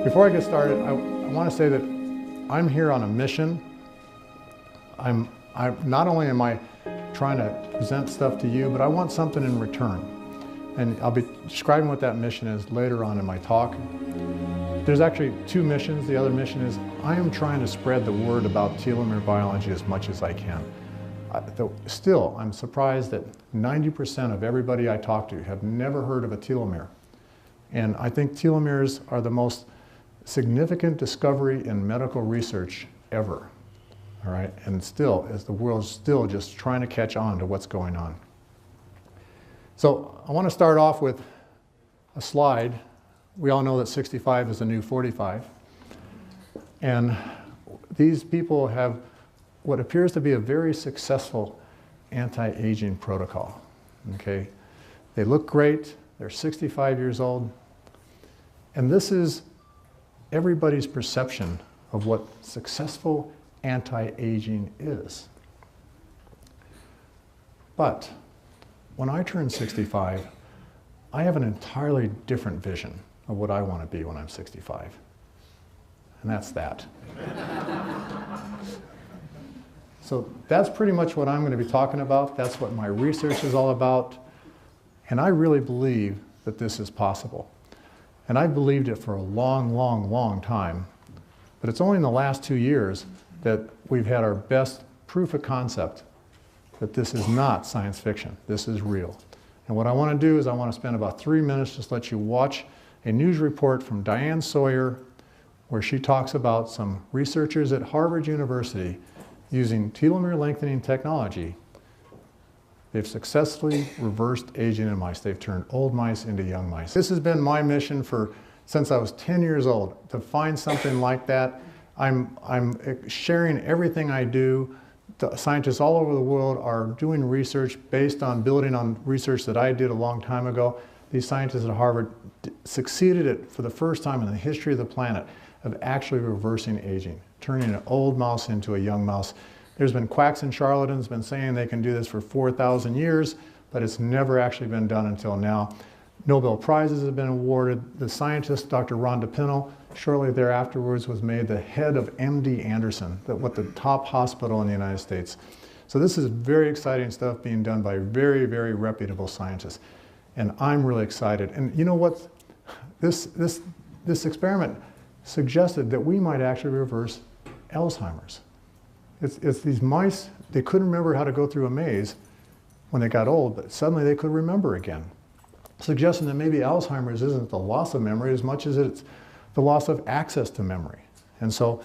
Before I get started, I want to say that I'm here on a mission. Not only am I trying to present stuff to you, but I want something in return. And I'll be describing what that mission is later on in my talk. There's actually two missions. The other mission is I am trying to spread the word about telomere biology as much as I can. Still, I'm surprised that 90% of everybody I talk to have never heard of a telomere. And I think telomeres are the most significant discovery in medical research ever. All right, and still, as the world's still just trying to catch on to what's going on. So I want to start off with a slide. We all know that 65 is the new 45. And these people have what appears to be a very successful anti-aging protocol. Okay, they look great, they're 65 years old, and this is everybody's perception of what successful anti-aging is. But when I turn 65, I have an entirely different vision of what I want to be when I'm 65. And that's that. So that's pretty much what I'm going to be talking about. That's what my research is all about. And I really believe that this is possible. And I've believed it for a long, long, long time. But it's only in the last 2 years that we've had our best proof of concept that this is not science fiction. This is real. And what I want to do is I want to spend about 3 minutes just let you watch a news report from Diane Sawyer where she talks about some researchers at Harvard University using telomere lengthening technology. They've successfully reversed aging in mice. They've turned old mice into young mice. This has been my mission since I was 10 years old, to find something like that. I'm sharing everything I do. The scientists all over the world are doing research based on building on research that I did a long time ago. These scientists at Harvard succeeded at, for the first time in the history of the planet, of actually reversing aging, turning an old mouse into a young mouse. There's been quacks and charlatans been saying they can do this for 4,000 years, but it's never actually been done until now. Nobel Prizes have been awarded. The scientist, Dr. Rhonda Pinell, shortly thereafterwards was made the head of MD Anderson, the top hospital in the United States. So this is very exciting stuff being done by very, very reputable scientists. And I'm really excited. And you know what? This experiment suggested that we might actually reverse Alzheimer's. It's these mice, they couldn't remember how to go through a maze when they got old, but suddenly they could remember again, suggesting that maybe Alzheimer's isn't the loss of memory as much as it's the loss of access to memory. And so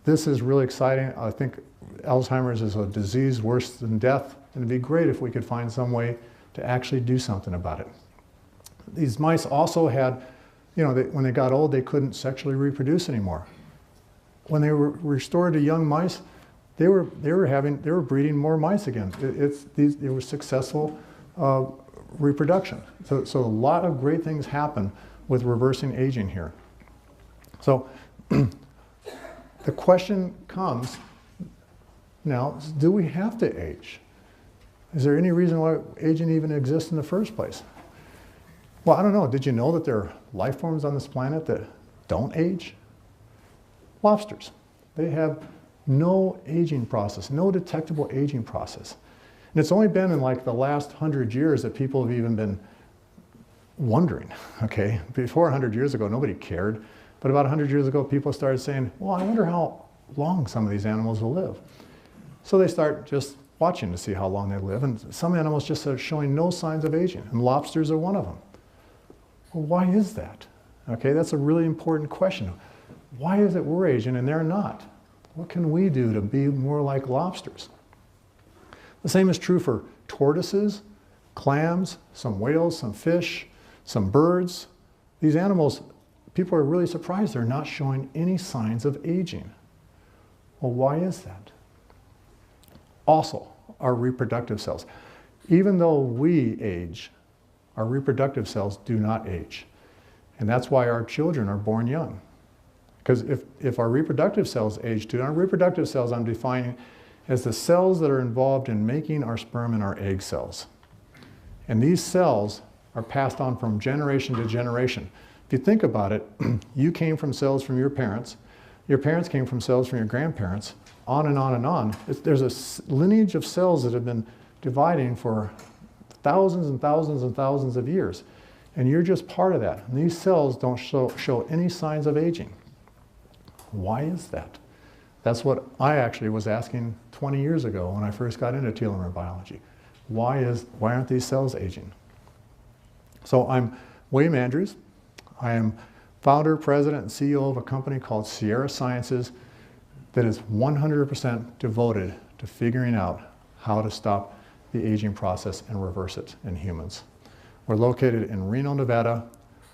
this is really exciting. I think Alzheimer's is a disease worse than death, and it'd be great if we could find some way to actually do something about it. These mice also had, you know, when they got old, they couldn't sexually reproduce anymore. When they were restored to young mice, they were breeding more mice again. It was successful reproduction. So a lot of great things happen with reversing aging here. So the question comes now, do we have to age? Is there any reason why aging even exists in the first place? Well, I don't know. Did you know that there are life forms on this planet that don't age? Lobsters. They have no aging process, no detectable aging process. And it's only been in like the last 100 years that people have even been wondering, okay? Before 100 years ago, nobody cared. But about 100 years ago, people started saying, well, I wonder how long some of these animals will live. So they start just watching to see how long they live. And some animals just are showing no signs of aging. And lobsters are one of them. Well, why is that? Okay, that's a really important question. Why is it we're aging and they're not? What can we do to be more like lobsters? The same is true for tortoises, clams, some whales, some fish, some birds. These animals, people are really surprised they're not showing any signs of aging. Well, why is that? Also, our reproductive cells. Even though we age, our reproductive cells do not age. And that's why our children are born young. Because if our reproductive cells age too, and our reproductive cells I'm defining as the cells that are involved in making our sperm and our egg cells. And these cells are passed on from generation to generation. If you think about it, you came from cells from your parents came from cells from your grandparents, on and on and on. There's a lineage of cells that have been dividing for thousands and thousands and thousands of years. And you're just part of that. And these cells don't show any signs of aging. Why is that? That's what I actually was asking 20 years ago when I first got into telomere biology. Why aren't these cells aging? So I'm William Andrews. I am founder, president, and CEO of a company called Sierra Sciences that is 100% devoted to figuring out how to stop the aging process and reverse it in humans. We're located in Reno, Nevada.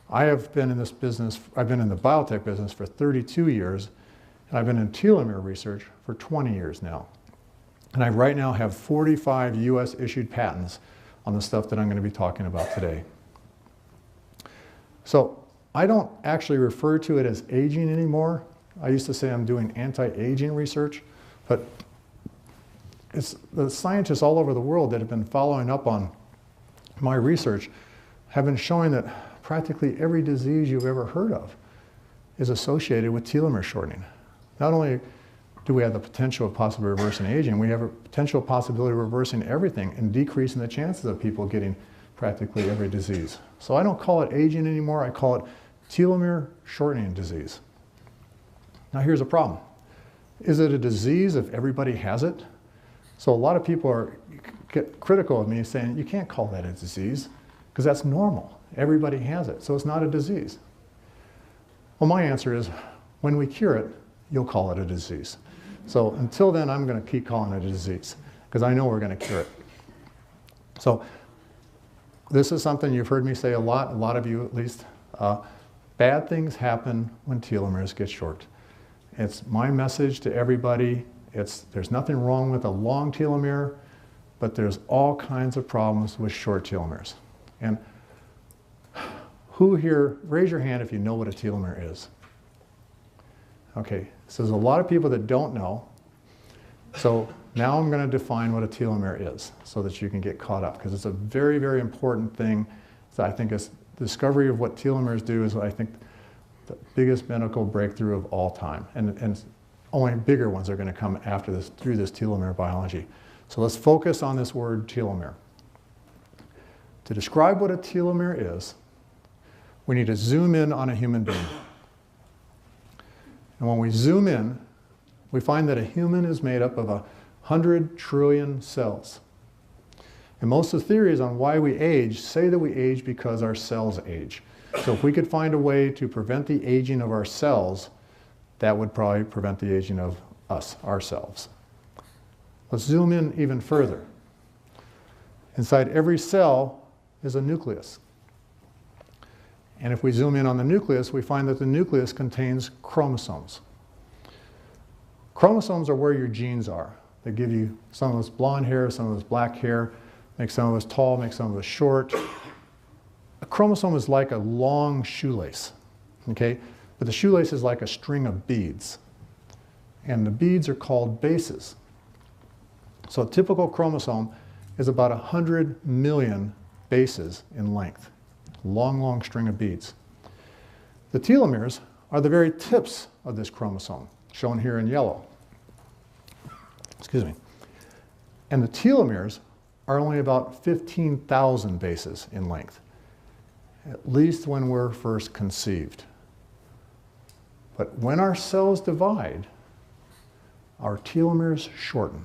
I have been in this business, I've been in the biotech business for 32 years, and I've been in telomere research for 20 years now. And I right now have 45 US issued patents on the stuff that I'm going to be talking about today. So I don't actually refer to it as aging anymore. I used to say I'm doing anti-aging research, but it's the scientists all over the world that have been following up on my research have been showing that practically every disease you've ever heard of is associated with telomere shortening. Not only do we have the potential of possibly reversing aging, we have a potential possibility of reversing everything and decreasing the chances of people getting practically every disease. So I don't call it aging anymore, I call it telomere shortening disease. Now here's a problem. Is it a disease if everybody has it? So a lot of people get critical of me saying, you can't call that a disease because that's normal. Everybody has it, so it's not a disease. Well, my answer is, when we cure it, you'll call it a disease. So until then, I'm going to keep calling it a disease because I know we're going to cure it. So this is something you've heard me say a lot of you at least. Bad things happen when telomeres get short. It's my message to everybody. There's nothing wrong with a long telomere, but there's all kinds of problems with short telomeres. And who here, raise your hand if you know what a telomere is. Okay, so there's a lot of people that don't know. So now I'm going to define what a telomere is so that you can get caught up, because it's a very, very important thing. So I think the discovery of what telomeres do is, I think, the biggest medical breakthrough of all time. And only bigger ones are going to come after this, through this telomere biology. So let's focus on this word telomere. To describe what a telomere is, we need to zoom in on a human being. And when we zoom in, we find that a human is made up of 100 trillion cells. And most of the theories on why we age say that we age because our cells age. So if we could find a way to prevent the aging of our cells, that would probably prevent the aging of us, ourselves. Let's zoom in even further. Inside every cell is a nucleus. And if we zoom in on the nucleus, we find that the nucleus contains chromosomes. Chromosomes are where your genes are. They give you some of us blonde hair, some of us black hair, make some of us tall, make some of us short. A chromosome is like a long shoelace, okay? But the shoelace is like a string of beads. And the beads are called bases. So a typical chromosome is about 100 million bases in length. Long, long string of beads. The telomeres are the very tips of this chromosome, shown here in yellow. Excuse me. And the telomeres are only about 15,000 bases in length, at least when we're first conceived. But when our cells divide, our telomeres shorten.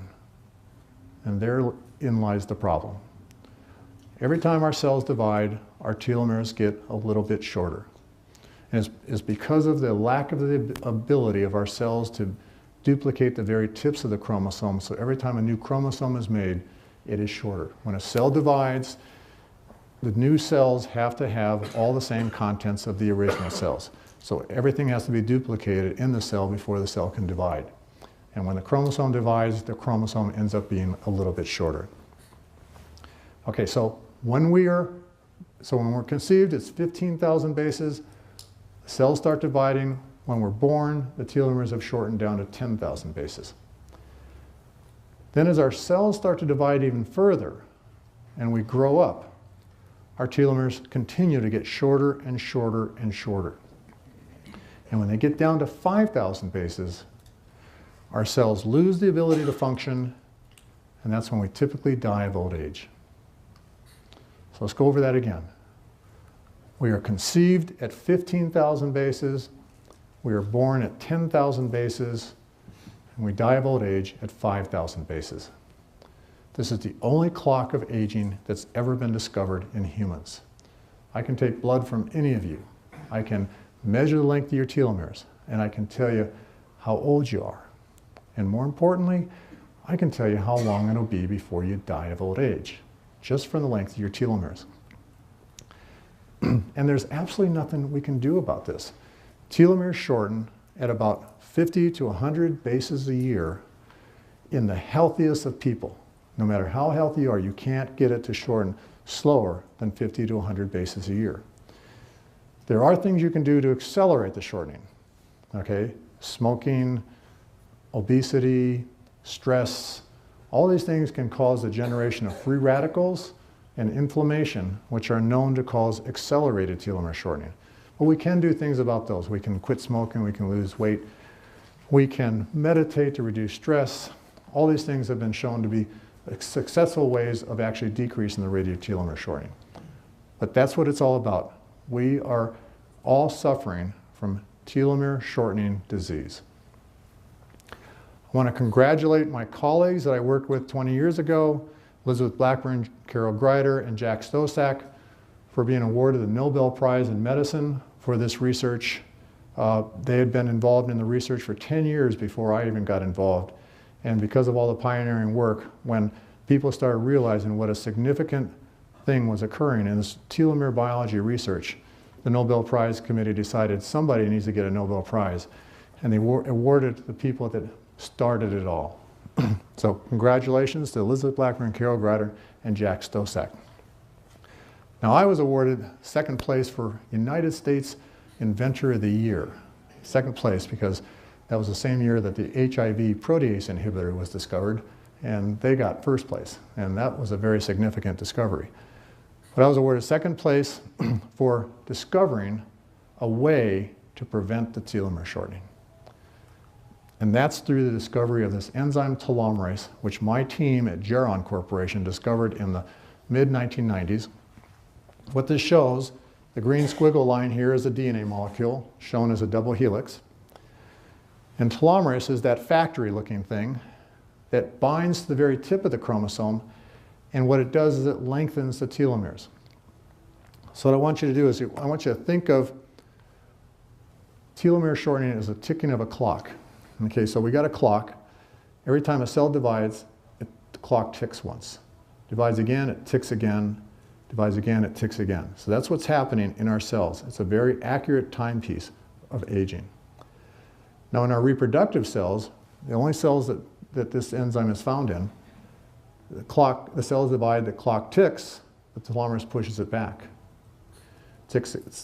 And therein lies the problem. Every time our cells divide, our telomeres get a little bit shorter. And it's because of the lack of the ability of our cells to duplicate the very tips of the chromosome. So every time a new chromosome is made, it is shorter. When a cell divides, the new cells have to have all the same contents of the original cells. So everything has to be duplicated in the cell before the cell can divide. And when the chromosome divides, the chromosome ends up being a little bit shorter. Okay, so when we're conceived, it's 15,000 bases. The cells start dividing. When we're born, the telomeres have shortened down to 10,000 bases. Then as our cells start to divide even further and we grow up, our telomeres continue to get shorter and shorter and shorter. And when they get down to 5,000 bases, our cells lose the ability to function, and that's when we typically die of old age. So let's go over that again. We are conceived at 15,000 bases, we are born at 10,000 bases, and we die of old age at 5,000 bases. This is the only clock of aging that's ever been discovered in humans. I can take blood from any of you. I can measure the length of your telomeres, and I can tell you how old you are. And more importantly, I can tell you how long it'll be before you die of old age, just from the length of your telomeres. And there's absolutely nothing we can do about this. Telomeres shorten at about 50 to 100 bases a year in the healthiest of people. No matter how healthy you are, you can't get it to shorten slower than 50 to 100 bases a year. There are things you can do to accelerate the shortening, okay? Smoking, obesity, stress, all these things can cause the generation of free radicals and inflammation, which are known to cause accelerated telomere shortening. But we can do things about those. We can quit smoking, we can lose weight, we can meditate to reduce stress. All these things have been shown to be successful ways of actually decreasing the rate of telomere shortening. But that's what it's all about. We are all suffering from telomere shortening disease. I want to congratulate my colleagues that I worked with 20 years ago, Elizabeth Blackburn, Carol Greider, and Jack Stosak, for being awarded the Nobel Prize in Medicine for this research. They had been involved in the research for 10 years before I even got involved. And because of all the pioneering work, when people started realizing what a significant thing was occurring in this telomere biology research, the Nobel Prize Committee decided somebody needs to get a Nobel Prize. And they awarded the people that started it all. So congratulations to Elizabeth Blackburn, Carol Greider, and Jack Stosak. Now I was awarded second place for United States Inventor of the Year. Second place because that was the same year that the HIV protease inhibitor was discovered, and they got first place. And that was a very significant discovery. But I was awarded second place for discovering a way to prevent the telomere shortening. And that's through the discovery of this enzyme telomerase, which my team at Geron Corporation discovered in the mid-1990s. What this shows, the green squiggle line here is a DNA molecule, shown as a double helix. And telomerase is that factory-looking thing that binds to the very tip of the chromosome, and what it does is it lengthens the telomeres. So what I want you to do is I want you to think of telomere shortening as a ticking of a clock. Okay, so we got a clock. Every time a cell divides, the clock ticks once. Divides again, it ticks again. Divides again, it ticks again. So that's what's happening in our cells. It's a very accurate timepiece of aging. Now in our reproductive cells, the only cells that this enzyme is found in, the cells divide, the clock ticks, the telomerase pushes it back.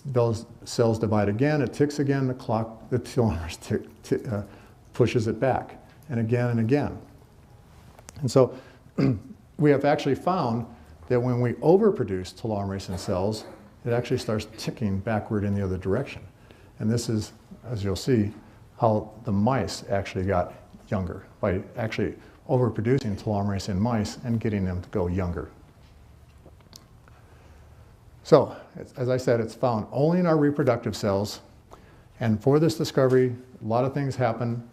Those cells divide again, it ticks again, the telomerase pushes it back, and again and again. And so we have actually found that when we overproduce telomerase in cells, it actually starts ticking backward in the other direction. And this is, as you'll see, how the mice actually got younger, by actually overproducing telomerase in mice and getting them to go younger. So, as I said, it's found only in our reproductive cells. And for this discovery, a lot of things happened.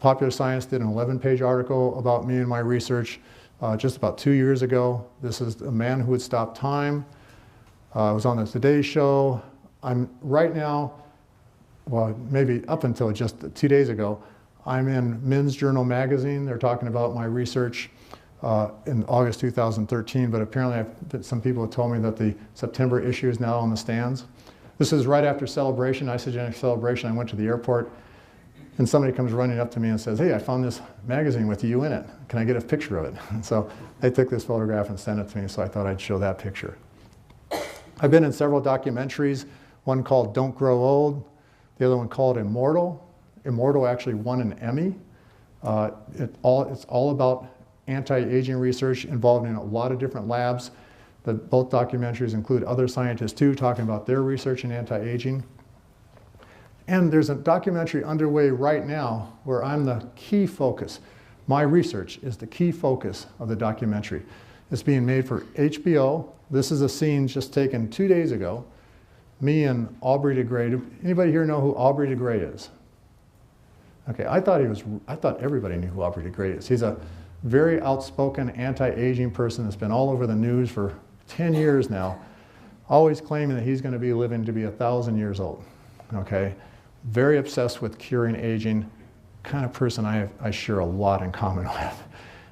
Popular Science did an 11-page article about me and my research just about 2 years ago. This is a man who would stop time. I was on the Today Show. I'm right now, well, maybe up until just 2 days ago, I'm in Men's Journal magazine. They're talking about my research in August 2013, but apparently some people have told me that the September issue is now on the stands. This is right after Celebration, Isogenic Celebration. I went to the airport, and somebody comes running up to me and says, "Hey, I found this magazine with you in it. Can I get a picture of it?" And so they took this photograph and sent it to me, so I thought I'd show that picture. I've been in several documentaries, one called Don't Grow Old, the other one called Immortal. Immortal actually won an Emmy. It's all about anti-aging research involved in a lot of different labs. Both documentaries include other scientists too, talking about their research in anti-aging. And there's a documentary underway right now where I'm the key focus. My research is the key focus of the documentary. It's being made for HBO. This is a scene just taken 2 days ago. Me and Aubrey de Grey. Anybody here know who Aubrey de Grey is? Okay, I thought everybody knew who Aubrey de Grey is. He's a very outspoken anti-aging person that's been all over the news for 10 years now, always claiming that he's going to be living to be 1,000 years old. Okay, very obsessed with curing aging, kind of person I share a lot in common with.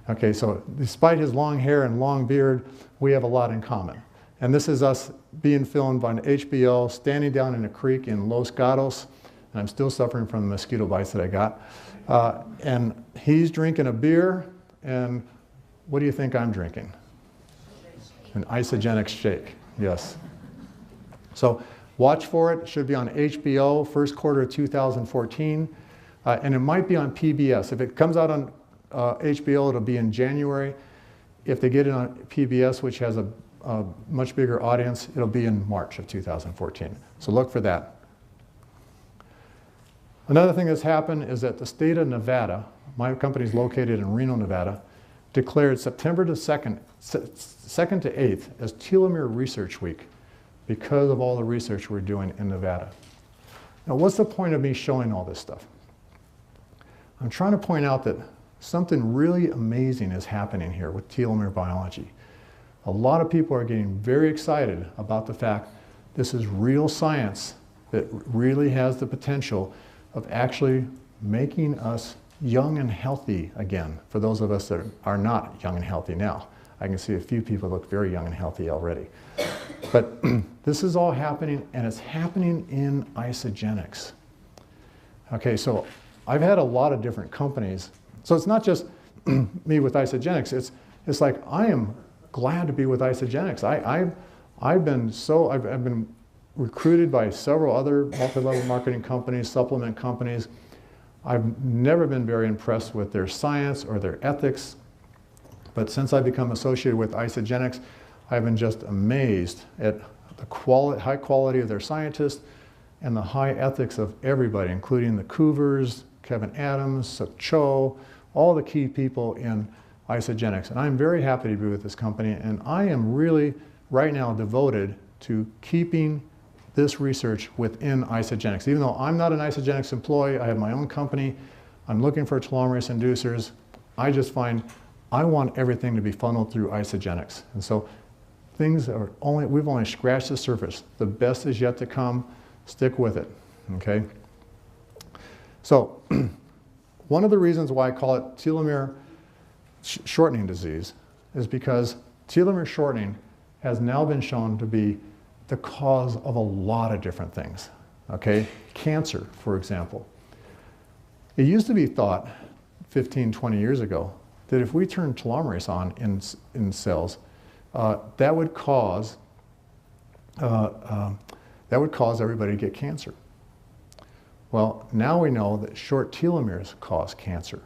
Okay, so despite his long hair and long beard, we have a lot in common. And this is us being filmed on HBO, standing down in a creek in Los Gatos, and I'm still suffering from the mosquito bites that I got. And he's drinking a beer, and what do you think I'm drinking? An isogenic shake, yes. So watch for it. It should be on HBO, first quarter of 2014. And it might be on PBS. If it comes out on HBO, it'll be in January. If they get it on PBS, which has a much bigger audience, it'll be in March of 2014. So look for that. Another thing that's happened is that the state of Nevada, my company is located in Reno, Nevada, declared September 2nd to 8th as Telomere Research Week because of all the research we're doing in Nevada. Now, what's the point of me showing all this stuff? I'm trying to point out that something really amazing is happening here with telomere biology. A lot of people are getting very excited about the fact this is real science that really has the potential of actually making us young and healthy again, for those of us that are not young and healthy now. I can see a few people look very young and healthy already. But this is all happening, and it's happening in isogenics. Okay, so I've had a lot of different companies. So it's not just me with isogenics. It's like I am glad to be with isogenics. I've been recruited by several other multi-level marketing companies, supplement companies. I've never been very impressed with their science or their ethics, but since I've become associated with isogenics, I've been just amazed at the high quality of their scientists and the high ethics of everybody, including the Coovers, Kevin Adams, Suk Cho, all the key people in isogenics. And I'm very happy to be with this company, and I am really right now devoted to keeping this research within isogenics. Even though I'm not an isogenics employee, I have my own company, I'm looking for telomerase inducers, I just find I want everything to be funneled through isogenics. And so we've only scratched the surface. The best is yet to come. Stick with it, okay? So one of the reasons why I call it telomere shortening disease is because telomere shortening has now been shown to be the cause of a lot of different things, okay? Cancer, for example. It used to be thought 15, 20 years ago that if we turn telomerase on in cells, that would cause everybody to get cancer. Well, now we know that short telomeres cause cancer.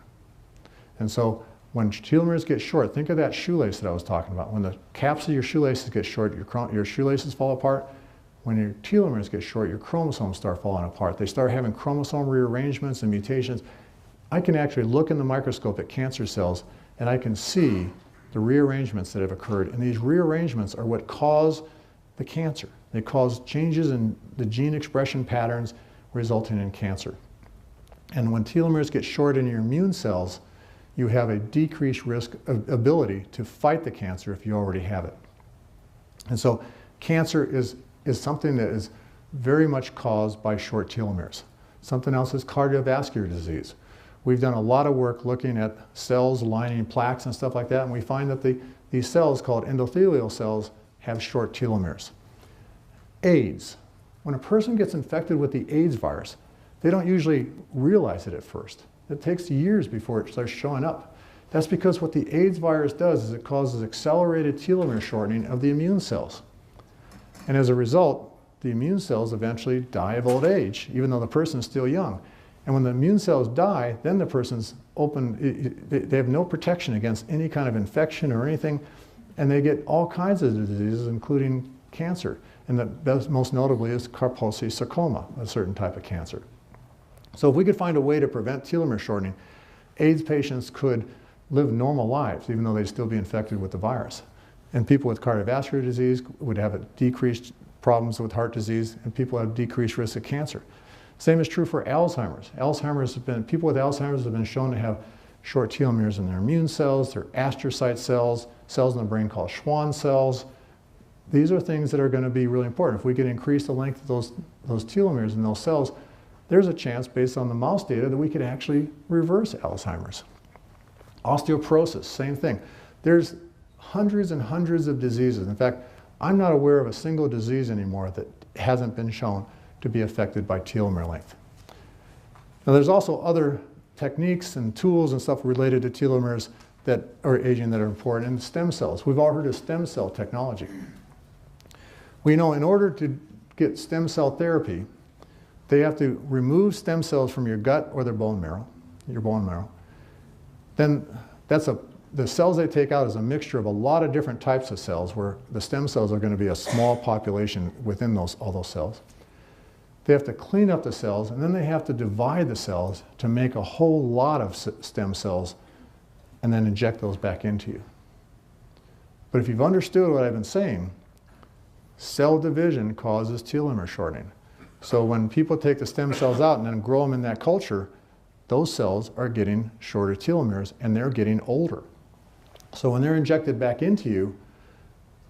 And so when telomeres get short, think of that shoelace that I was talking about. When the caps of your shoelaces get short, your shoelaces fall apart. When your telomeres get short, your chromosomes start falling apart. They start having chromosome rearrangements and mutations. I can actually look in the microscope at cancer cells, and I can see the rearrangements that have occurred. And these rearrangements are what cause the cancer. They cause changes in the gene expression patterns resulting in cancer. And when telomeres get short in your immune cells, you have a decreased risk of ability to fight the cancer if you already have it. And so cancer is something that is very much caused by short telomeres. Something else is cardiovascular disease. We've done a lot of work looking at cells lining plaques and stuff like that, and we find that these cells called endothelial cells have short telomeres. AIDS. When a person gets infected with the AIDS virus, they don't usually realize it at first. It takes years before it starts showing up. That's because what the AIDS virus does is it causes accelerated telomere shortening of the immune cells. And as a result, the immune cells eventually die of old age, even though the person is still young. And when the immune cells die, then the person's they have no protection against any kind of infection or anything. and they get all kinds of diseases, including cancer. And the most notably is Kaposi sarcoma, a certain type of cancer. So if we could find a way to prevent telomere shortening, AIDS patients could live normal lives, even though they'd still be infected with the virus. And people with cardiovascular disease would have a decreased problems with heart disease, and people have decreased risk of cancer. Same is true for Alzheimer's. People with Alzheimer's have been shown to have short telomeres in their immune cells, their astrocyte cells, cells in the brain called Schwann cells. These are things that are going to be really important. If we can increase the length of those telomeres in those cells, there's a chance, based on the mouse data, that we could actually reverse Alzheimer's. Osteoporosis, same thing. There's hundreds and hundreds of diseases. In fact, I'm not aware of a single disease anymore that hasn't been shown to be affected by telomere length. Now, there's also other techniques and tools and stuff related to telomeres that are aging that are important, and stem cells. We've all heard of stem cell technology. We know in order to get stem cell therapy, they have to remove stem cells from your gut or their bone marrow, Then the cells they take out is a mixture of a lot of different types of cells, where the stem cells are going to be a small population within all those cells. They have to clean up the cells, and then they have to divide the cells to make a whole lot of stem cells and then inject those back into you. But if you've understood what I've been saying, cell division causes telomere shortening. So when people take the stem cells out and then grow them in that culture, those cells are getting shorter telomeres and they're getting older. So when they're injected back into you,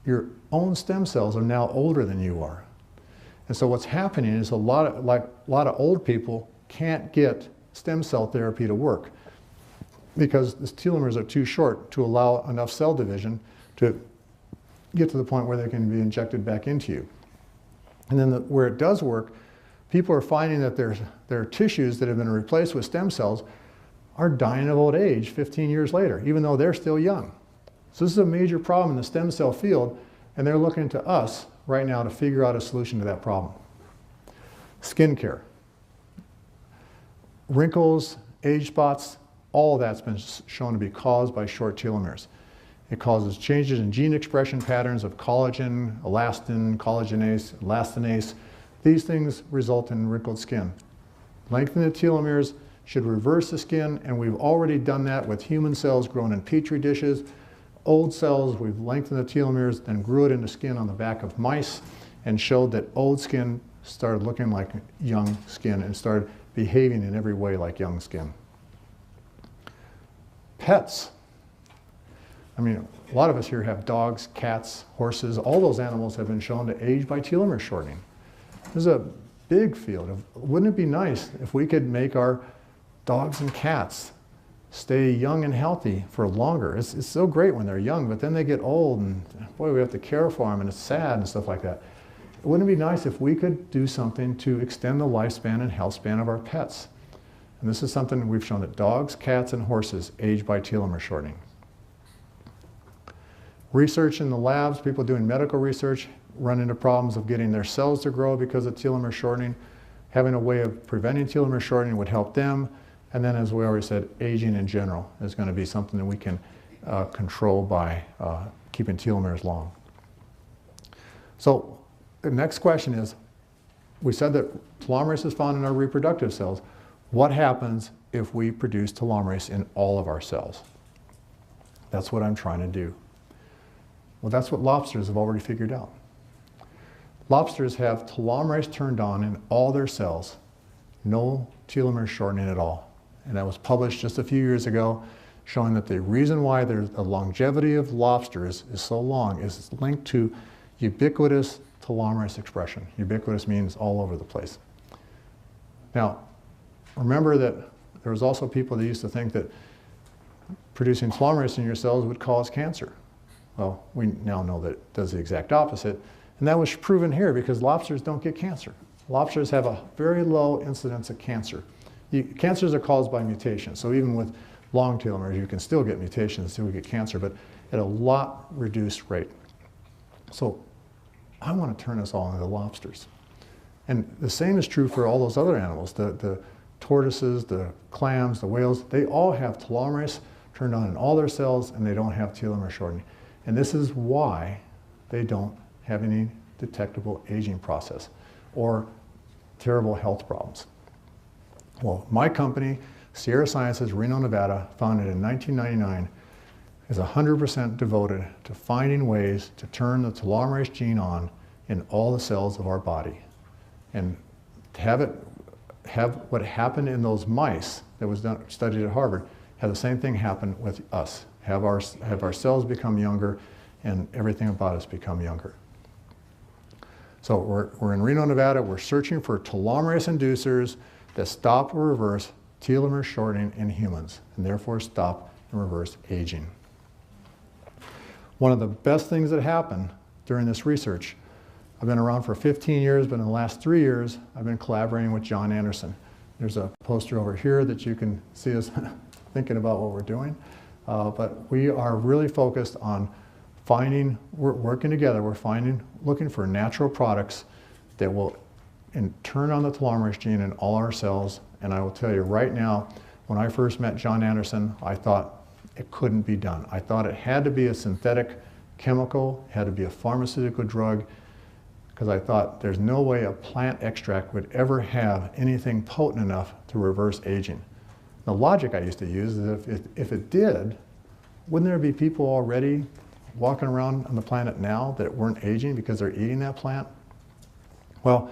your own stem cells are now older than you are. And so what's happening is a lot of old people can't get stem cell therapy to work because the telomeres are too short to allow enough cell division to get to the point where they can be injected back into you. And then where it does work, people are finding that their tissues that have been replaced with stem cells are dying of old age 15 years later, even though they're still young. So this is a major problem in the stem cell field, and they're looking to us right now to figure out a solution to that problem. Skin care. Wrinkles, age spots, all of that's been shown to be caused by short telomeres. It causes changes in gene expression patterns of collagen, elastin, collagenase, elastinase. These things result in wrinkled skin. Lengthening the telomeres should reverse the skin, and we've already done that with human cells grown in petri dishes. Old cells, we've lengthened the telomeres, then grew it into skin on the back of mice, and showed that old skin started looking like young skin and started behaving in every way like young skin. Pets. I mean, a lot of us here have dogs, cats, horses. All those animals have been shown to age by telomere shortening. There's a big field. Wouldn't it be nice if we could make our dogs and cats stay young and healthy for longer? It's so great when they're young, but then they get old, and boy, we have to care for them, and it's sad and stuff like that. Wouldn't it be nice if we could do something to extend the lifespan and health span of our pets? And this is something we've shown that dogs, cats, and horses age by telomere shortening. Research in the labs, people doing medical research run into problems of getting their cells to grow because of telomere shortening. Having a way of preventing telomere shortening would help them. And then, as we already said, aging in general is going to be something that we can control by keeping telomeres long. So the next question is, we said that telomerase is found in our reproductive cells. What happens if we produce telomerase in all of our cells? That's what I'm trying to do. Well, that's what lobsters have already figured out. Lobsters have telomerase turned on in all their cells, no telomere shortening at all. And that was published just a few years ago, showing that the reason why the longevity of lobsters is so long is linked to ubiquitous telomerase expression. Ubiquitous means all over the place. Now, remember that there was also people that used to think that producing telomerase in your cells would cause cancer. Well, we now know that it does the exact opposite, and that was proven here because lobsters don't get cancer. Lobsters have a very low incidence of cancer. Cancers are caused by mutations, so even with long telomeres, you can still get mutations, still get cancer, but at a lot reduced rate. So I want to turn us all into lobsters. And the same is true for all those other animals, the tortoises, the clams, the whales. They all have telomerase turned on in all their cells, and they don't have telomere shortening. And this is why they don't have any detectable aging process or terrible health problems. Well, my company, Sierra Sciences, Reno, Nevada, founded in 1999, is 100% devoted to finding ways to turn the telomerase gene on in all the cells of our body. And to have what happened in those mice that was studied at Harvard, have the same thing happen with us. Have our cells become younger and everything about us become younger. So we're in Reno, Nevada. We're searching for telomerase inducers that stop or reverse telomere shortening in humans and therefore stop and reverse aging. One of the best things that happened during this research, I've been around for 15 years, but in the last 3 years, I've been collaborating with John Anderson. There's a poster over here that you can see us thinking about what we're doing. But we are really focused on we're working together, looking for natural products that will turn on the telomerase gene in all our cells. And I will tell you right now, when I first met John Anderson, I thought it couldn't be done. I thought it had to be a synthetic chemical, had to be a pharmaceutical drug, because I thought there's no way a plant extract would ever have anything potent enough to reverse aging. The logic I used to use is if it did, wouldn't there be people already walking around on the planet now that weren't aging because they're eating that plant? Well,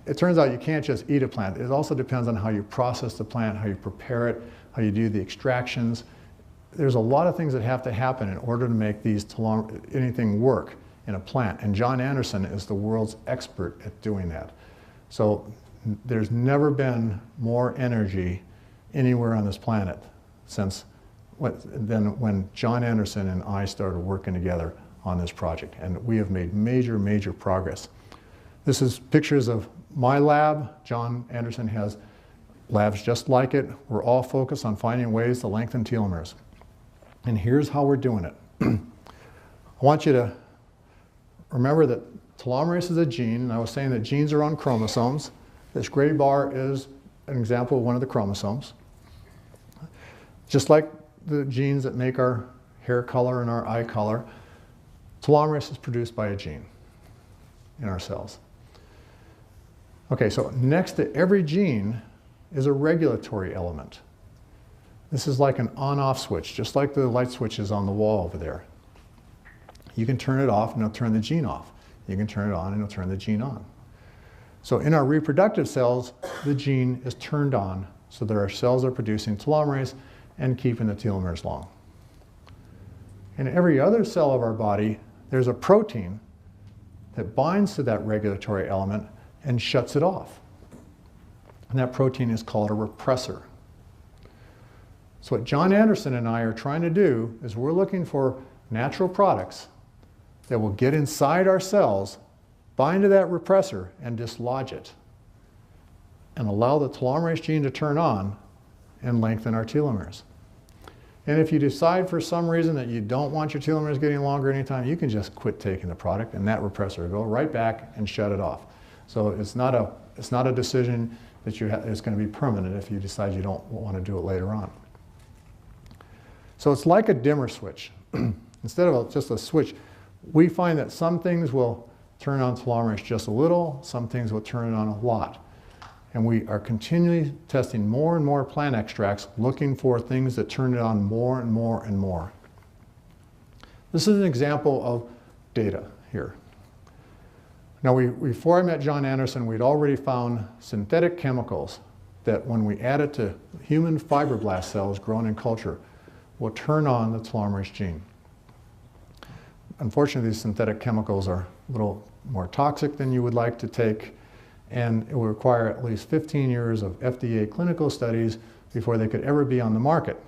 it turns out you can't just eat a plant. It also depends on how you process the plant, how you prepare it, how you do the extractions. There's a lot of things that have to happen in order to make anything work in a plant. And John Anderson is the world's expert at doing that. So there's never been more energy anywhere on this planet than when John Anderson and I started working together on this project. And we have made major, major progress. This is pictures of my lab. John Anderson has labs just like it. We're all focused on finding ways to lengthen telomeres. And here's how we're doing it. I want you to remember that telomerase is a gene, and I was saying that genes are on chromosomes. This gray bar is an example of one of the chromosomes. Just like the genes that make our hair color and our eye color, telomerase is produced by a gene in our cells. Okay, so next to every gene is a regulatory element. This is like an on-off switch, just like the light switches on the wall over there. You can turn it off and it'll turn the gene off. You can turn it on and it'll turn the gene on. So in our reproductive cells, the gene is turned on so that our cells are producing telomerase and keeping the telomeres long. In every other cell of our body, there's a protein that binds to that regulatory element and shuts it off. And that protein is called a repressor. So what John Anderson and I are trying to do is we're looking for natural products that will get inside our cells, bind to that repressor, and dislodge it, and allow the telomerase gene to turn on and lengthen our telomeres. And if you decide for some reason that you don't want your telomeres getting longer anytime, you can just quit taking the product and that repressor will go right back and shut it off. So it's not a decision that is going to be permanent if you decide you don't want to do it later on. So it's like a dimmer switch. Instead of just a switch, we find that some things will turn on telomerase just a little, some things will turn it on a lot. And we are continually testing more and more plant extracts, looking for things that turn it on more and more and more. This is an example of data here. Now, before I met John Anderson, we'd already found synthetic chemicals that when we add it to human fibroblast cells grown in culture, will turn on the telomerase gene. Unfortunately, these synthetic chemicals are a little more toxic than you would like to take, and it will require at least 15 years of FDA clinical studies before they could ever be on the market.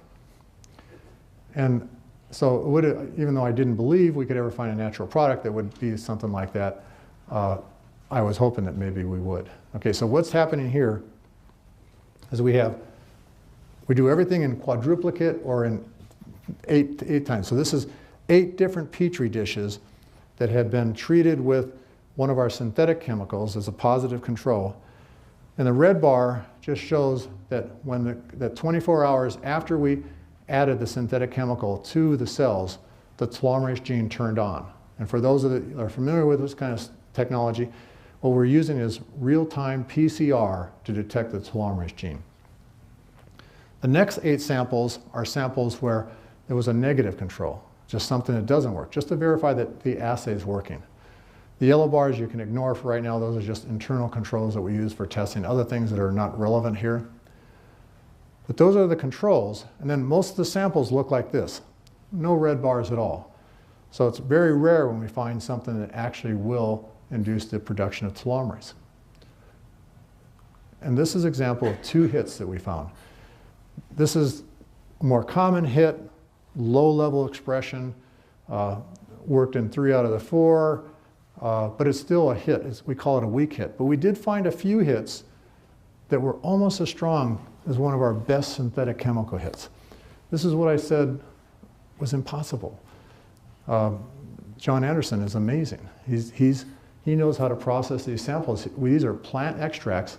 And so even though I didn't believe we could ever find a natural product that would be something like that, I was hoping that maybe we would. Okay, so what's happening here is we do everything in quadruplicate or in eight times. So this is 8 different Petri dishes that had been treated with one of our synthetic chemicals as a positive control. And the red bar just shows that that 24 hours after we added the synthetic chemical to the cells, the telomerase gene turned on. And for those that are familiar with this kind of technology, what we're using is real-time PCR to detect the telomerase gene. The next 8 samples are samples where there was a negative control, just something that doesn't work, just to verify that the assay is working. The yellow bars you can ignore for right now. Those are just internal controls that we use for testing other things that are not relevant here. But those are the controls, and then most of the samples look like this. No red bars at all. So it's very rare when we find something that actually will induce the production of telomerase. And this is an example of 2 hits that we found. This is a more common hit, low-level expression, worked in 3 out of the 4, but it's still a hit. We call it a weak hit. But we did find a few hits that were almost as strong as one of our best synthetic chemical hits. This is what I said was impossible. John Anderson is amazing. He knows how to process these samples. These are plant extracts.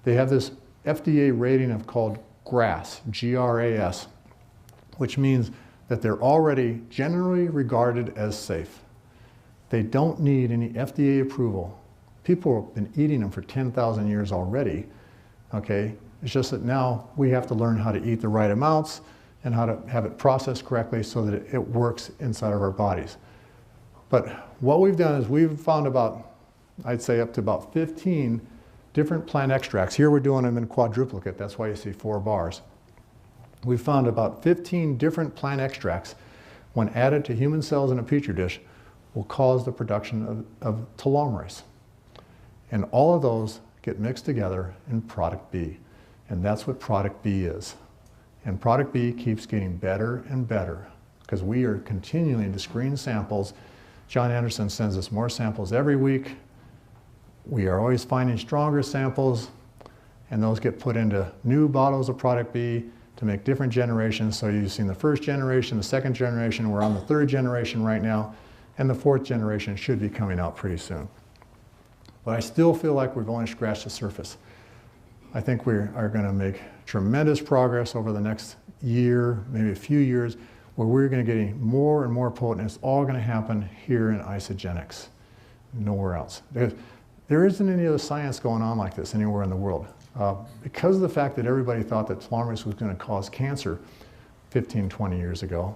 They have this FDA rating of called GRAS, G-R-A-S, which means that they're already generally regarded as safe. They don't need any FDA approval. People have been eating them for 10,000 years already, okay? It's just that now we have to learn how to eat the right amounts and how to have it processed correctly so that it works inside of our bodies. But what we've done is we've found about, I'd say up to about 15 different plant extracts. Here we're doing them in quadruplicate, that's why you see 4 bars. We've found about 15 different plant extracts, when added to human cells in a petri dish, will cause the production of telomerase. And all of those get mixed together in product B. And that's what product B is. And product B keeps getting better and better because we are continuing to screen samples. John Anderson sends us more samples every week. We are always finding stronger samples, and those get put into new bottles of product B to make different generations. So you've seen the first generation, the second generation, we're on the 3rd generation right now, and the 4th generation should be coming out pretty soon. But I still feel like we've only scratched the surface. I think we are going to make tremendous progress over the next year, maybe a few years, where we're going to get more and more potent. It's all going to happen here in isogenics, nowhere else. There isn't any other science going on like this anywhere in the world. Because of the fact that everybody thought that telomerase was going to cause cancer 15, 20 years ago,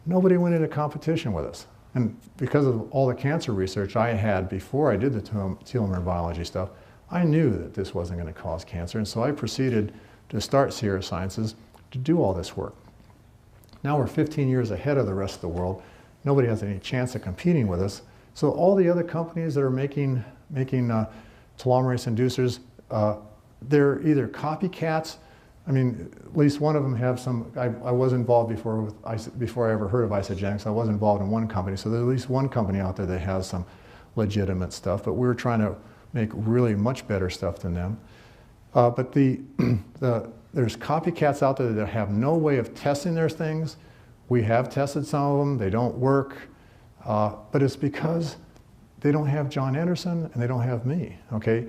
nobody went into competition with us. And because of all the cancer research I had before I did the telomere biology stuff, I knew that this wasn't going to cause cancer. And so I proceeded to start Sierra Sciences to do all this work. Now we're 15 years ahead of the rest of the world. Nobody has any chance of competing with us. So all the other companies that are making telomerase inducers, they're either copycats. I mean, at least one of them have some. I was involved before I ever heard of isogenics. I was involved in one company, so there's at least one company out there that has some legitimate stuff. But we're trying to make really much better stuff than them. But there's copycats out there that have no way of testing their things. We have tested some of them. They don't work. But it's because they don't have John Anderson and they don't have me, okay?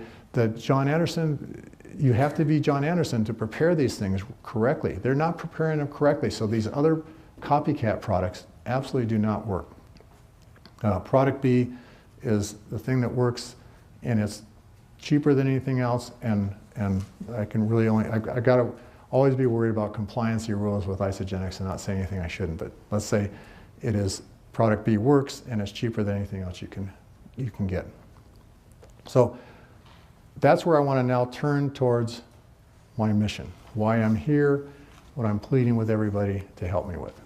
John Anderson, you have to be John Anderson to prepare these things correctly. They're not preparing them correctly, so these other copycat products absolutely do not work. Product B is the thing that works, and it's cheaper than anything else, and I can really I gotta always be worried about compliancy rules with isogenics and not saying anything I shouldn't, but let's say it is, product B works and it's cheaper than anything else you can get. So that's where I want to now turn towards my mission, why I'm here, what I'm pleading with everybody to help me with.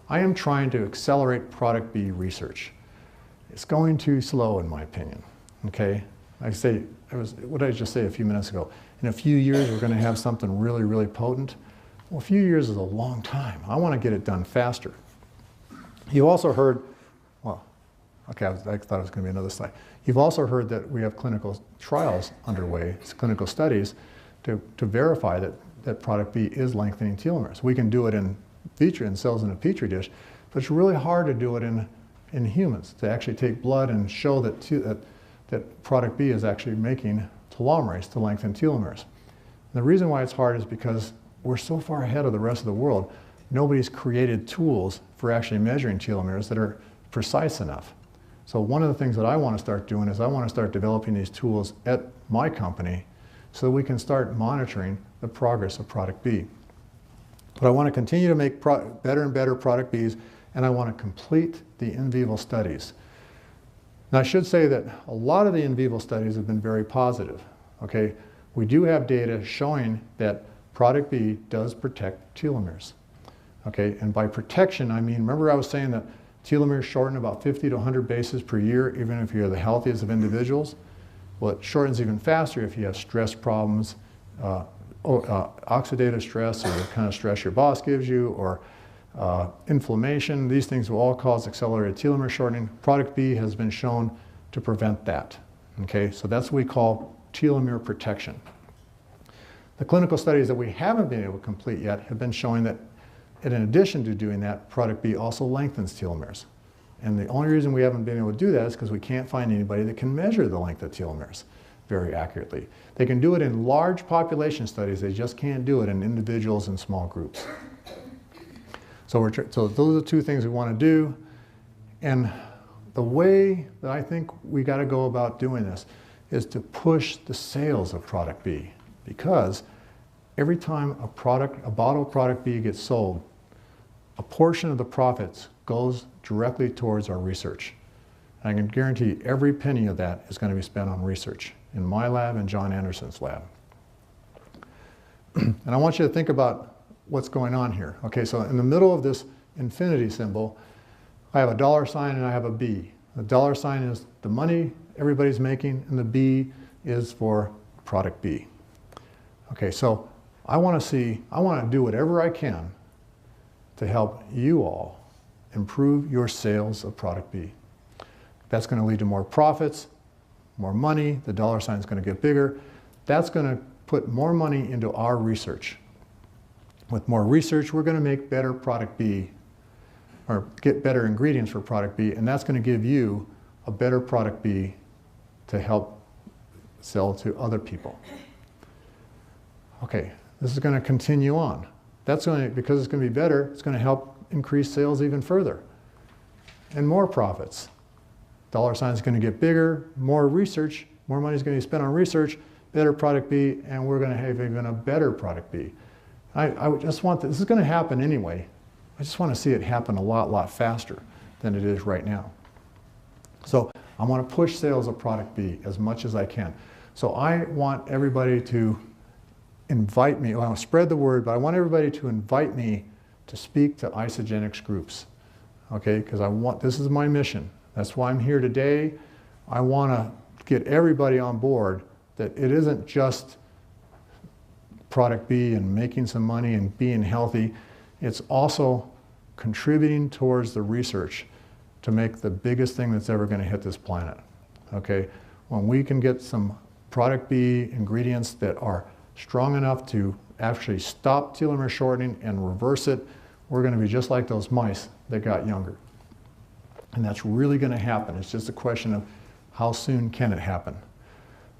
I am trying to accelerate product B research. It's going too slow in my opinion, okay? What did I just say a few minutes ago? In a few years we're going to have something really, really potent. Well, a few years is a long time. I want to get it done faster. You also heard, well, okay, I thought it was going to be another slide. You've also heard that we have clinical trials underway, clinical studies, to verify that product B is lengthening telomeres. We can do it in vitro, in cells in a petri dish, but it's really hard to do it in humans, to actually take blood and show that product B is actually making telomerase to lengthen telomeres. And the reason why it's hard is because we're so far ahead of the rest of the world. nobody's created tools for actually measuring telomeres that are precise enough. So one of the things that I want to start doing is I want to start developing these tools at my company so that we can start monitoring the progress of product B. But I want to continue to make better and better product Bs, and I want to complete the in vivo studies. Now I should say that a lot of the in vivo studies have been very positive. Okay? We do have data showing that product B does protect telomeres. Okay? And by protection, I mean, remember I was saying that telomeres shorten about 50 to 100 bases per year, even if you're the healthiest of individuals. Well, it shortens even faster if you have stress problems, oxidative stress, or the kind of stress your boss gives you, or inflammation. These things will all cause accelerated telomere shortening. Product B has been shown to prevent that. Okay, so that's what we call telomere protection. The clinical studies that we haven't been able to complete yet have been showing that, in addition to doing that, product B also lengthens telomeres. And the only reason we haven't been able to do that is because we can't find anybody that can measure the length of telomeres very accurately. They can do it in large population studies, they just can't do it in individuals and small groups. So those are the two things we want to do. And the way that I think we got to go about doing this is to push the sales of product B, because every time a bottle of product B gets sold, a portion of the profits goes directly towards our research. I can guarantee every penny of that is going to be spent on research in my lab and John Anderson's lab. And I want you to think about what's going on here. Okay, so in the middle of this infinity symbol, I have a dollar sign and I have a B. The dollar sign is the money everybody's making, and the B is for product B. Okay, so I want to do whatever I can to help you all improve your sales of product B. That's going to lead to more profits, more money, the dollar sign is going to get bigger. That's going to put more money into our research. With more research, we're going to make better product B, or get better ingredients for product B, and that's going to give you a better product B to help sell to other people. Okay, this is going to continue on. That's going to, because it's going to be better, it's going to help increase sales even further. And more profits. Dollar sign is going to get bigger, more research, more money is going to be spent on research, better product B, and we're going to have even a better product B. I just want this is going to happen anyway. I just want to see it happen a lot faster than it is right now. So I want to push sales of product B as much as I can. So I want everybody to invite me, well, I want to spread the word, but I want everybody to invite me to speak to Isagenix groups. Okay, because this is my mission. That's why I'm here today. I want to get everybody on board that it isn't just product B and making some money and being healthy. It's also contributing towards the research to make the biggest thing that's ever going to hit this planet. Okay, when we can get some product B ingredients that are strong enough to actually stop telomere shortening and reverse it, we're going to be just like those mice that got younger. And that's really going to happen. It's just a question of how soon can it happen.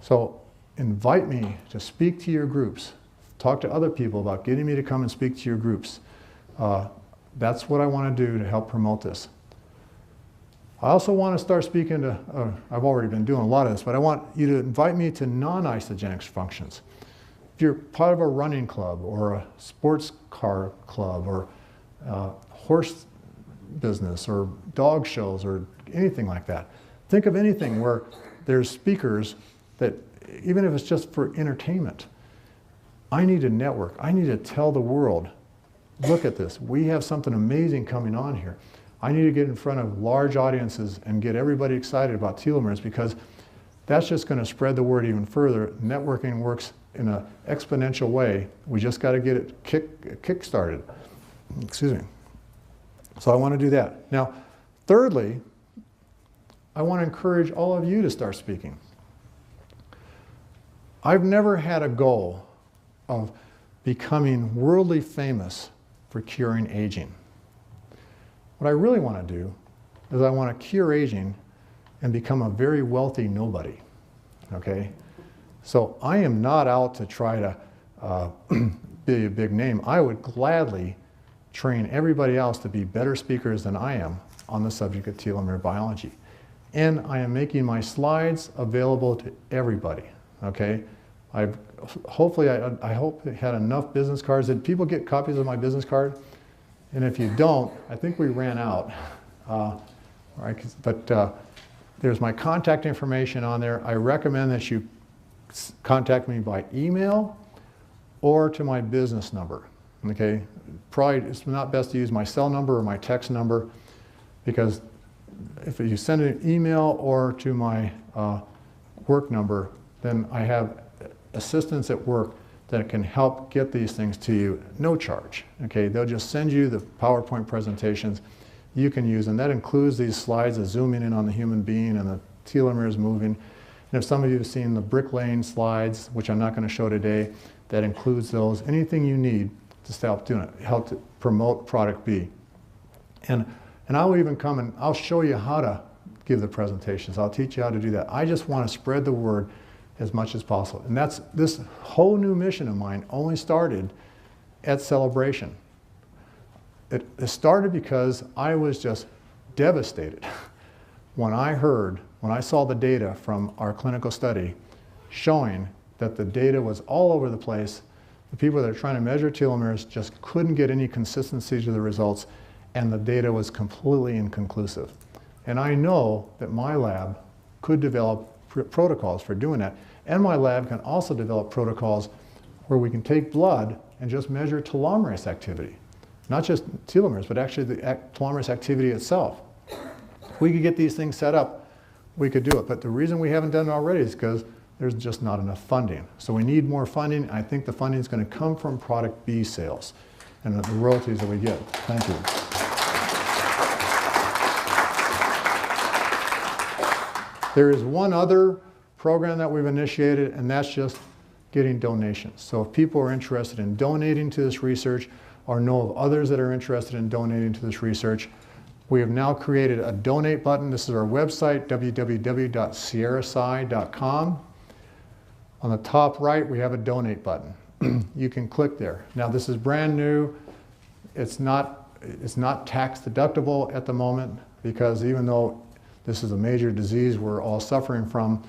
So invite me to speak to your groups. Talk to other people about getting me to come and speak to your groups. That's what I want to do to help promote this. I also want to start speaking to, I've already been doing a lot of this, but I want you to invite me to non-Isagenix functions. If you're part of a running club or a sports car club or horse business or dog shows or anything like that, think of anything where there's speakers that, even if it's just for entertainment, I need to network. I need to tell the world, look at this. We have something amazing coming on here. I need to get in front of large audiences and get everybody excited about telomeres, because that's just going to spread the word even further. Networking works in an exponential way. We just got to get it kick-started. Excuse me. So I want to do that. Now, thirdly, I want to encourage all of you to start speaking. I've never had a goal of becoming worldly famous for curing aging. What I really want to do is I want to cure aging and become a very wealthy nobody, okay? So I am not out to try to be a big name. I would gladly train everybody else to be better speakers than I am on the subject of telomere biology. And I am making my slides available to everybody, okay? Hopefully, I hope it had enough business cards. Did people get copies of my business card? And if you don't, I think we ran out. Right? But there's my contact information on there. I recommend that you contact me by email or to my business number, okay? Probably it's not best to use my cell number or my text number, because if you send an email or to my work number, then I have assistants at work that can help get these things to you, no charge, okay? They'll just send you the PowerPoint presentations you can use, and that includes these slides of zooming in on the human being and the telomeres moving. And if some of you have seen the bricklaying slides, which I'm not going to show today, that includes those. Anything you need to help doing it, help to promote product B. And I will even come and I'll show you how to give the presentations. I'll teach you how to do that. I just want to spread the word as much as possible. And that's this whole new mission of mine only started at Celebration. It started because I was just devastated when I saw the data from our clinical study showing that the data was all over the place. The people that are trying to measure telomeres just couldn't get any consistency to the results, and the data was completely inconclusive. And I know that my lab could develop protocols for doing that, and my lab can also develop protocols where we can take blood and just measure telomerase activity. Not just telomeres, but actually the telomerase activity itself. If we could get these things set up, we could do it. But the reason we haven't done it already is because there's just not enough funding. So we need more funding. I think the funding is going to come from product B sales and the royalties that we get. Thank you. There is one other program that we've initiated, and that's just getting donations. So if people are interested in donating to this research or know of others that are interested in donating to this research, we have now created a donate button. This is our website, www.sierrasci.com. On the top right, we have a donate button. You can click there. Now this is brand new. It's not tax deductible at the moment, because even though this is a major disease we're all suffering from,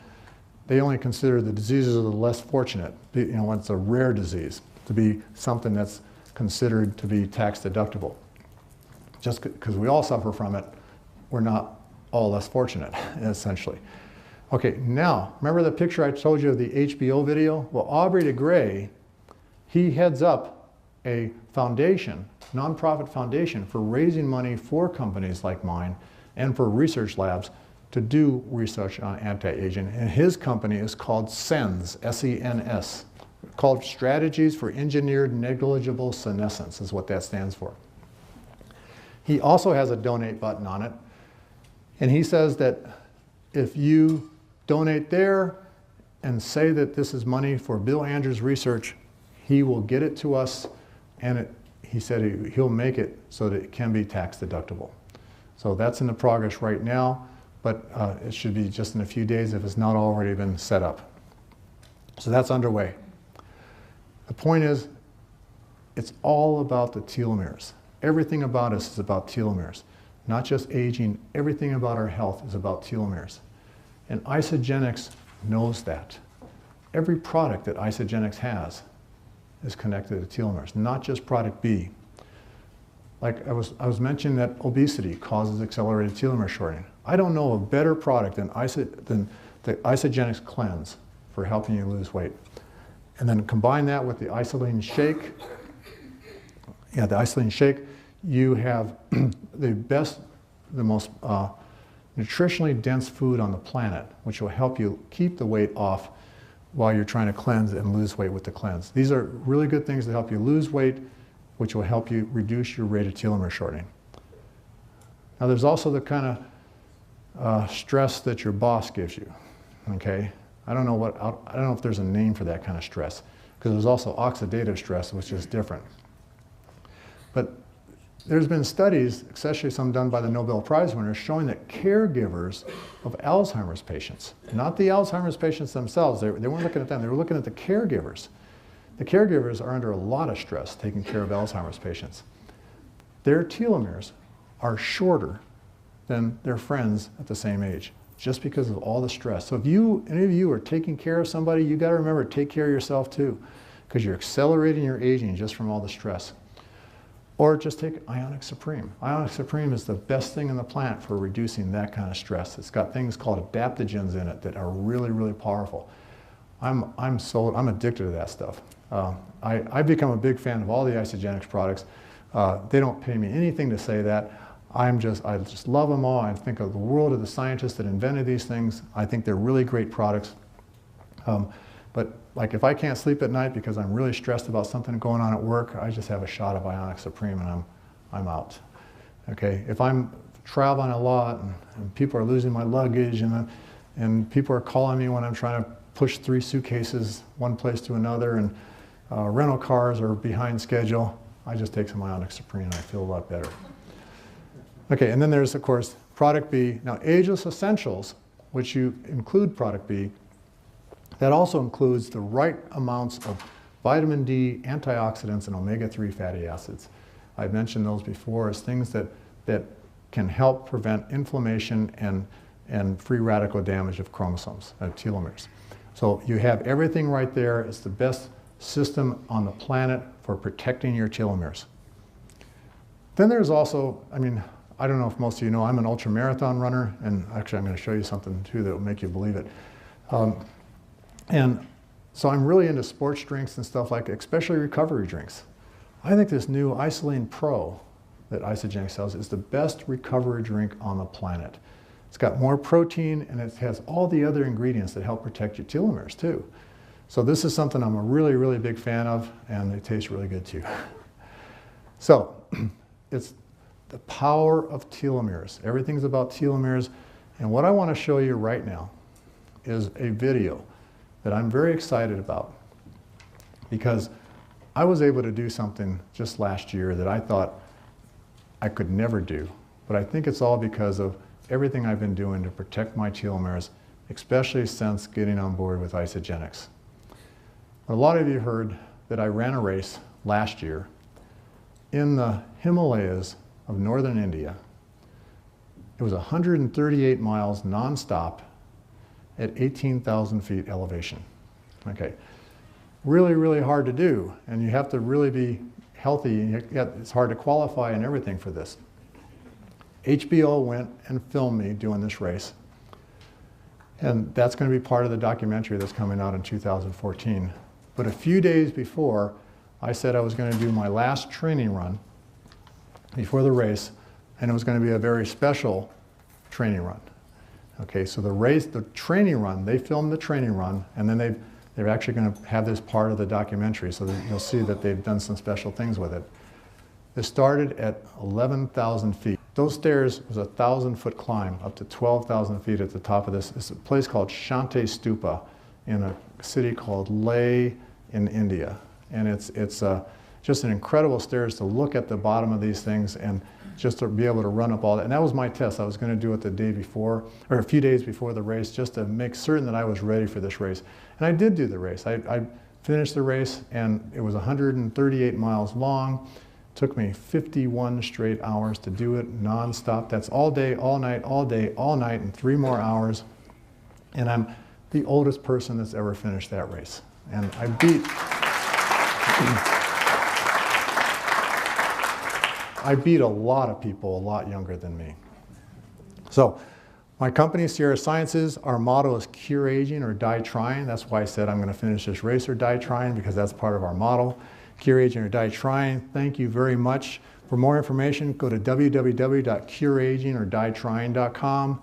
they only consider the diseases of the less fortunate, when it's a rare disease, to be something that's considered to be tax deductible. Just because we all suffer from it, we're not all less fortunate, essentially. Okay, now, remember the picture I told you of the HBO video? Well, Aubrey de Grey, he heads up a foundation, nonprofit foundation, for raising money for companies like mine and for research labs to do research on anti-aging. And his company is called SENS, S-E-N-S, called Strategies for Engineered Negligible Senescence is what that stands for. He also has a donate button on it, and he says that if you donate there and say that this is money for Bill Andrews' research, he will get it to us, and he said he'll make it so that it can be tax deductible. So that's in the progress right now, but it should be just in a few days if it's not already been set up. So that's underway. The point is, it's all about the telomeres. Everything about us is about telomeres. Not just aging, everything about our health is about telomeres. And Isagenix knows that. Every product that Isagenix has is connected to telomeres, not just product B. Like I was mentioning that obesity causes accelerated telomere shortening. I don't know a better product than the Isagenix Cleanse for helping you lose weight. And then combine that with the Isolene Shake. Yeah, the Isolene Shake, you have the most nutritionally dense food on the planet, which will help you keep the weight off while you're trying to cleanse and lose weight with the cleanse. These are really good things to help you lose weight, which will help you reduce your rate of telomere shortening. Now there's also the kind of stress that your boss gives you, okay? I don't know if there's a name for that kind of stress, because there's also oxidative stress, which is different. But there's been studies, especially some done by the Nobel Prize winners, showing that caregivers of Alzheimer's patients, not the Alzheimer's patients themselves, they weren't looking at them, they were looking at the caregivers. The caregivers are under a lot of stress taking care of Alzheimer's patients. their telomeres are shorter than their friends at the same age, just because of all the stress. So if any of you are taking care of somebody, you got to remember to take care of yourself too, because you're accelerating your aging just from all the stress. Or just take Ionic Supreme. Ionic Supreme is the best thing in the plant for reducing that kind of stress. It's got things called adaptogens in it that are really, really powerful. I'm addicted to that stuff. I've become a big fan of all the Isagenix products. They don't pay me anything to say that. I just love them all. I think of the world of the scientists that invented these things. I think they're really great products. But like if I can't sleep at night because I'm really stressed about something going on at work, I just have a shot of Ionic Supreme and I'm out. Okay, if I'm traveling a lot and people are losing my luggage and people are calling me when I'm trying to push 3 suitcases one place to another and rental cars are behind schedule, I just take some Ionic Supreme and I feel a lot better. Okay, and then there's of course Product B. Now Ageless Essentials, which you include Product B, that also includes the right amounts of vitamin D, antioxidants, and omega-3 fatty acids. I've mentioned those before as things that can help prevent inflammation and free radical damage of chromosomes, telomeres. So you have everything right there. It's the best system on the planet for protecting your telomeres. Then there's also, I mean, I don't know if most of you know, I'm an ultramarathon runner, and actually I'm going to show you something too that will make you believe it. And so I'm really into sports drinks and stuff like that, especially recovery drinks. I think this new Isolene Pro that Isagenix sells is the best recovery drink on the planet. It's got more protein and it has all the other ingredients that help protect your telomeres too. So this is something I'm a really, really big fan of, and they taste really good too. So it's the power of telomeres. Everything's about telomeres. And what I want to show you right now is a video that I'm very excited about, because I was able to do something just last year that I thought I could never do. But I think it's all because of everything I've been doing to protect my telomeres, especially since getting on board with Isagenix. A lot of you heard that I ran a race last year in the Himalayas of northern India. It was 138 miles nonstop at 18,000 feet elevation. Okay, really, really hard to do, and you have to really be healthy, and it's hard to qualify and everything for this. HBO went and filmed me doing this race, and that's going to be part of the documentary that's coming out in 2014. But a few days before, I said I was going to do my last training run before the race, and it was going to be a very special training run. Okay, so the training run, they filmed the training run, and then they're actually going to have this part of the documentary, so that you'll see that they've done some special things with it. It started at 11,000 feet. Those stairs was a 1,000-foot climb up to 12,000 feet at the top of this. It's a place called Shanti Stupa in a city called Leh in India. And it's just an incredible stairs to look at the bottom of these things and just to be able to run up all that. And that was my test. I was going to do it the day before, or a few days before the race, just to make certain that I was ready for this race. And I did do the race. I finished the race, and it was 138 miles long. It took me 51 straight hours to do it nonstop. That's all day, all night, all day, all night, and 3 more hours. And I'm the oldest person that's ever finished that race. And I beat a lot of people a lot younger than me. So my company, Sierra Sciences, our motto is cure aging or die trying. That's why I said I'm going to finish this race or die trying, because that's part of our motto. Cure aging or die trying. Thank you very much. For more information, go to www.cureagingordieTrying.com.